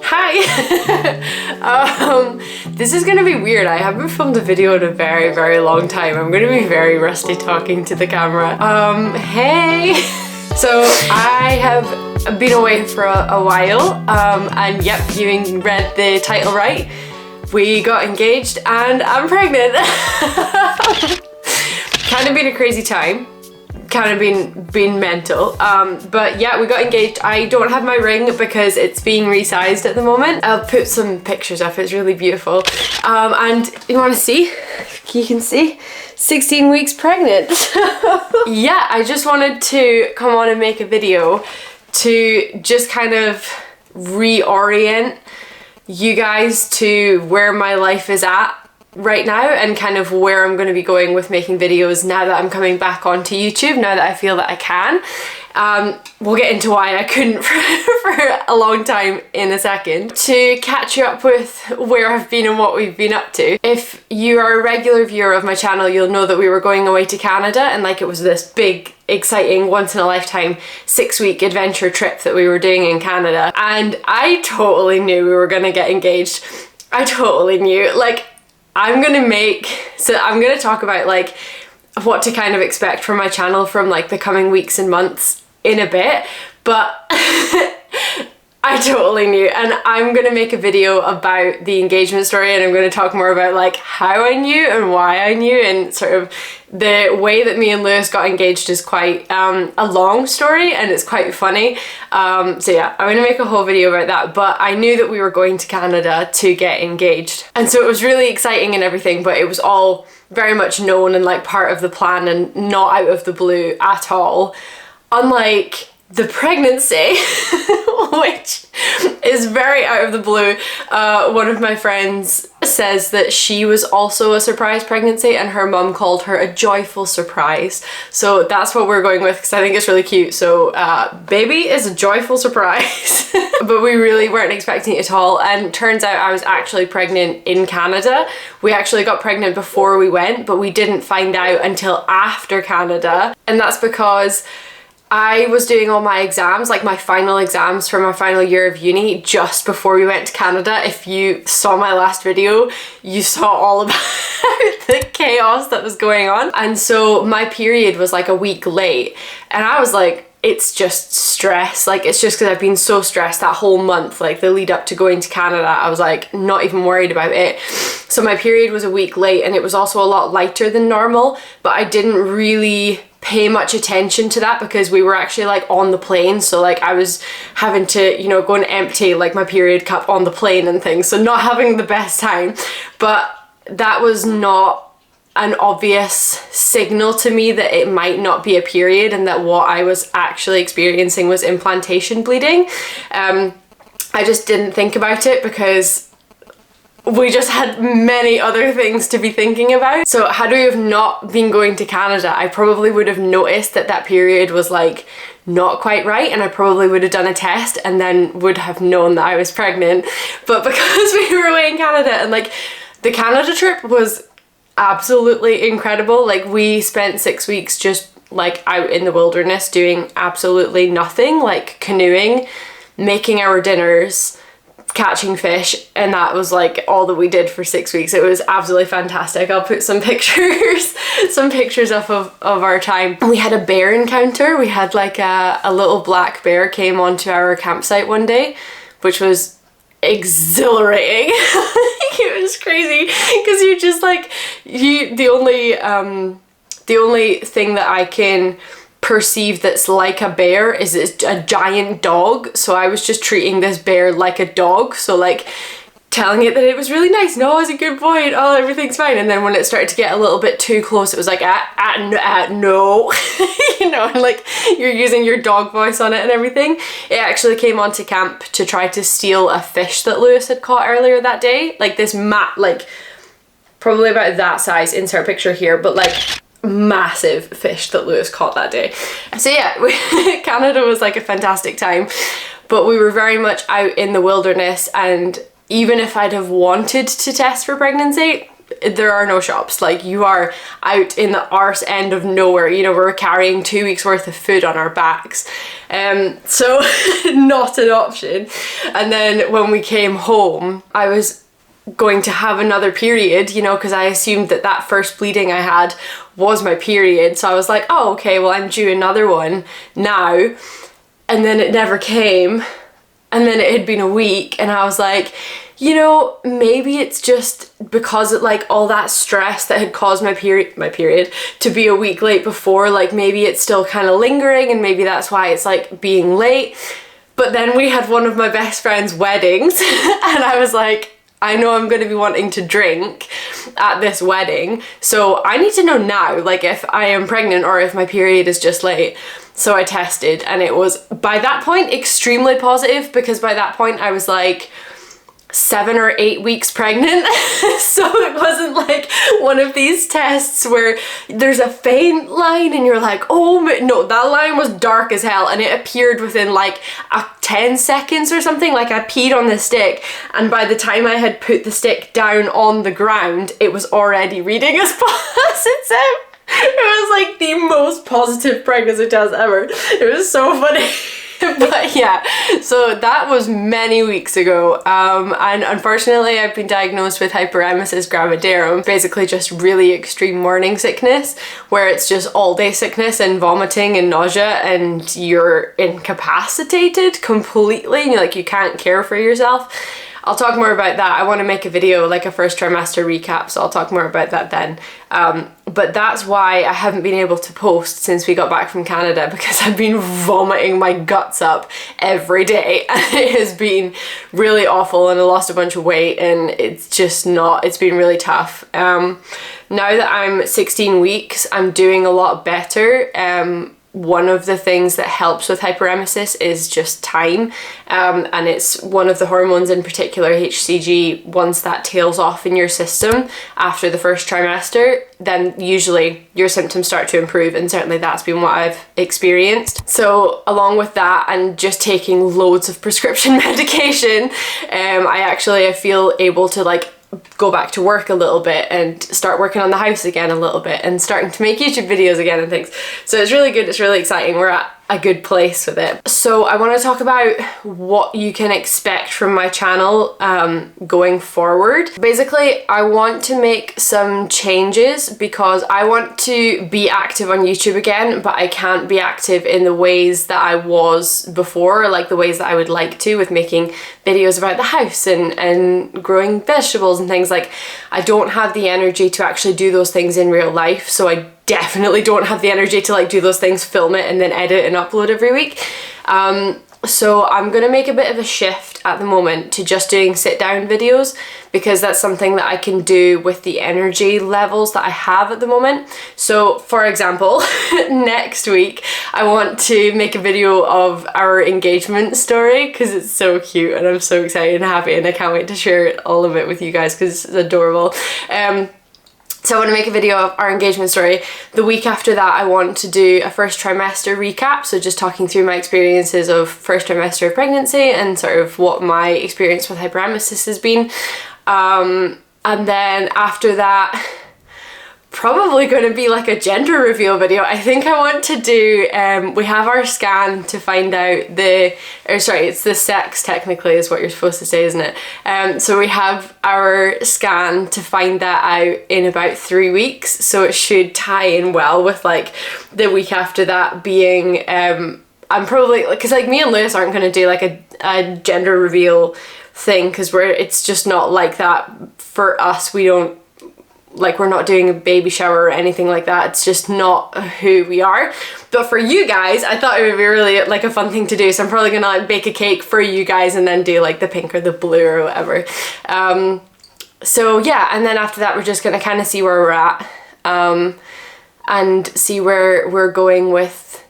Hi! This is gonna be weird. I haven't filmed a video in a very, very long time. I'm gonna be very rusty talking to the camera. Hey! So I have been away for a while, and yep, you read the title right. We got engaged and I'm pregnant. Kind of been a crazy time. Kind of been mental, but yeah, we got engaged. I don't have my ring because it's being resized at the moment. I'll put some pictures up, it's really beautiful. And you want to see? You can see 16 weeks pregnant. Yeah, I just wanted to come on and make a video to just kind of reorient you guys to where my life is at right now and kind of where I'm going to be going with making videos now that I'm coming back onto YouTube, now that I feel that I can. We'll get into why I couldn't for a long time in a second. To catch you up with where I've been and what we've been up to. If you are a regular viewer of my channel, you'll know that we were going away to Canada and like it was this big, exciting, once in a lifetime 6-week adventure trip that we were doing in Canada. And I totally knew we were gonna get engaged. I totally knew. Like, I'm gonna talk about like what to kind of expect from my channel from like the coming weeks and months in a bit, but I totally knew, and I'm gonna make a video about the engagement story, and I'm gonna talk more about like how I knew and why I knew, and sort of the way that me and Lewis got engaged is quite a long story and it's quite funny. So yeah, I'm gonna make a whole video about that, but I knew that we were going to Canada to get engaged. And so it was really exciting and everything, but it was all very much known and like part of the plan and not out of the blue at all. Unlike the pregnancy, which is very out of the blue. One of my friends says that she was also a surprise pregnancy and her mum called her a joyful surprise. So that's what we're going with because I think it's really cute. So baby is a joyful surprise. But we really weren't expecting it at all, and turns out I was actually pregnant in Canada. We actually got pregnant before we went, but we didn't find out until after Canada, and that's because I was doing all my exams, like my final exams for my final year of uni, just before we went to Canada. If you saw my last video, you saw all about the chaos that was going on. And so my period was like a week late, and I was like, it's just stress. Like, it's just because I've been so stressed that whole month, like the lead up to going to Canada. I was like not even worried about it. So my period was a week late, and it was also a lot lighter than normal, but I didn't really pay much attention to that because we were actually like on the plane, so like I was having to, you know, go and empty like my period cup on the plane and things, so not having the best time. But that was not an obvious signal to me that it might not be a period and that what I was actually experiencing was implantation bleeding. I just didn't think about it because we just had many other things to be thinking about. So had we have not been going to Canada, I probably would have noticed that that period was like not quite right, and I probably would have done a test and then would have known that I was pregnant. But because we were away in Canada, and like the Canada trip was absolutely incredible. Like, we spent 6 weeks just like out in the wilderness doing absolutely nothing, like canoeing, making our dinners, catching fish, and that was like all that we did for 6 weeks. It was absolutely fantastic. I'll put some pictures up of our time. We had a bear encounter. We had like a little black bear came onto our campsite one day, which was exhilarating. It was crazy because you're just like, the only thing that I can perceive that's like a bear is it's a giant dog. So I was just treating this bear like a dog, so like telling it that it was really nice, no, it's a good boy, and oh, everything's fine. And then when it started to get a little bit too close, it was like no. You know, and like you're using your dog voice on it and everything. It actually came onto camp to try to steal a fish that Lewis had caught earlier that day, like this like probably about that size, insert picture here, but like massive fish that Lewis caught that day. So yeah, Canada was like a fantastic time, but we were very much out in the wilderness, and even if I'd have wanted to test for pregnancy, there are no shops. Like, you are out in the arse end of nowhere. You know, we're carrying 2 weeks worth of food on our backs. So not an option. And then when we came home, I was going to have another period, you know, because I assumed that that first bleeding I had was my period. So I was like, oh, okay, well, I'm due another one now. And then it never came. And then it had been a week, and I was like, you know, maybe it's just because of like all that stress that had caused my period to be a week late before. Like, maybe it's still kind of lingering, and maybe that's why it's like being late. But then we had one of my best friend's weddings, and I was like, I know I'm going to be wanting to drink at this wedding, so I need to know now, like, if I am pregnant or if my period is just late. So I tested, and it was, by that point, extremely positive, because by that point I was like 7 or 8 weeks pregnant. So it wasn't like one of these tests where there's a faint line and you're like, oh no, that line was dark as hell, and it appeared within like 10 seconds or something. Like, I peed on the stick, and by the time I had put the stick down on the ground, it was already reading as positive. It was like the most positive pregnancy test ever. It was so funny. But yeah, so that was many weeks ago, and unfortunately I've been diagnosed with hyperemesis gravidarum, basically just really extreme morning sickness, where it's just all day sickness and vomiting and nausea, and you're incapacitated completely, and you can't care for yourself. I'll talk more about that. I want to make a video, like a first trimester recap, so I'll talk more about that then. But that's why I haven't been able to post since we got back from Canada, because I've been vomiting my guts up every day, and it has been really awful, and I lost a bunch of weight, and it's just not, it's been really tough. Now that I'm 16 weeks, I'm doing a lot better. One of the things that helps with hyperemesis is just time, and it's one of the hormones in particular, HCG. Once that tails off in your system after the first trimester, then usually your symptoms start to improve, and certainly that's been what I've experienced. So along with that, and just taking loads of prescription medication, I feel able to like go back to work a little bit and start working on the house again a little bit and starting to make YouTube videos again and things. So it's really good, it's really exciting. We're at a good place with it. So I want to talk about what you can expect from my channel going forward. Basically, I want to make some changes because I want to be active on YouTube again, but I can't be active in the ways that I was before, like the ways that I would like to, with making videos about the house and growing vegetables and things. Like, I don't have the energy to actually do those things in real life, so I definitely don't have the energy to like do those things, film it and then edit and upload every week. So I'm gonna make a bit of a shift at the moment to just doing sit down videos, because that's something that I can do with the energy levels that I have at the moment. So for example, next week I want to make a video of our engagement story, because it's so cute and I'm so excited and happy, and I can't wait to share all of it with you guys because it's adorable. So I want to make a video of our engagement story. The week after that, I want to do a first trimester recap. So just talking through my experiences of first trimester of pregnancy and sort of what my experience with hyperemesis has been. And then after that, probably going to be like a gender reveal video. I think I want to do, we have our scan to find out it's the sex technically is what you're supposed to say, isn't it? So we have our scan to find that out in about 3 weeks. So it should tie in well with like the week after that being, I'm probably, because like me and Lewis aren't going to do like a gender reveal thing, because it's just not like that for us. We're not doing a baby shower or anything like that. It's just not who we are. But for you guys, I thought it would be really like a fun thing to do. So I'm probably gonna like bake a cake for you guys and then do like the pink or the blue or whatever. So yeah, and then after that, we're just gonna kind of see where we're at and see where we're going with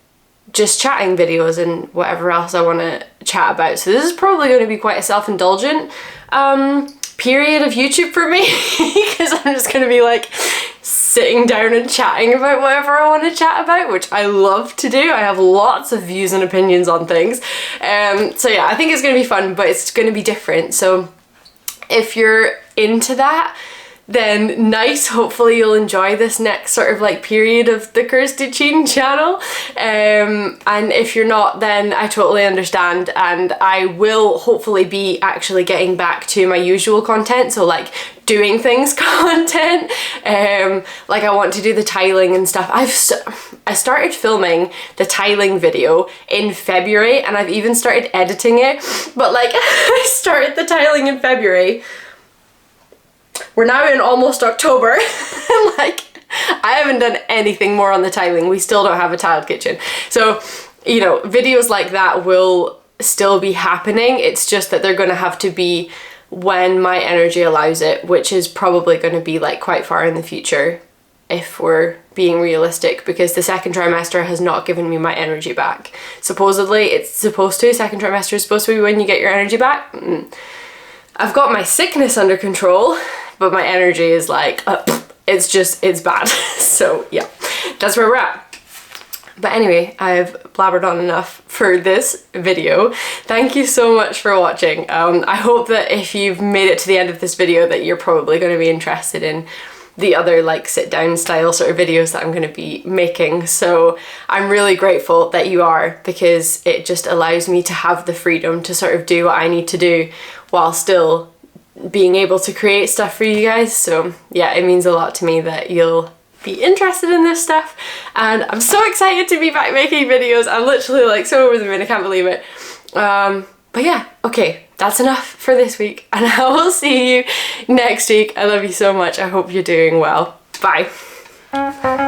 just chatting videos and whatever else I want to chat about. So this is probably going to be quite a self-indulgent period of YouTube for me, because I'm just going to be like sitting down and chatting about whatever I want to chat about, which I love to do. I have lots of views and opinions on things. So yeah, I think it's going to be fun, but it's going to be different. So if you're into that, then nice. Hopefully you'll enjoy this next sort of like period of the Kirsty Cheen channel. And if you're not, then I totally understand, and I will hopefully be actually getting back to my usual content, so like doing things content. Like I want to do the tiling and stuff. I started filming the tiling video in February, and I've even started editing it, but like I started the tiling in February. We're now in almost October. Like I haven't done anything more on the tiling. We still don't have a tiled kitchen. So, you know, videos like that will still be happening. It's just that they're gonna have to be when my energy allows it, which is probably going to be like quite far in the future if we're being realistic, because the second trimester has not given me my energy back. Supposedly it's supposed to, second trimester is supposed to be when you get your energy back. I've got my sickness under control, but my energy is like, it's bad. So yeah, that's where we're at. But anyway, I've blabbered on enough for this video. Thank you so much for watching. I hope that if you've made it to the end of this video that you're probably going to be interested in the other like sit down style sort of videos that I'm going to be making. So I'm really grateful that you are, because it just allows me to have the freedom to sort of do what I need to do while still being able to create stuff for you guys. So yeah, it means a lot to me that you'll be interested in this stuff, and I'm so excited to be back making videos. I'm literally like so over the moon, I can't believe it. But yeah, okay, that's enough for this week, and I will see you next week. I love you so much. I hope you're doing well. Bye.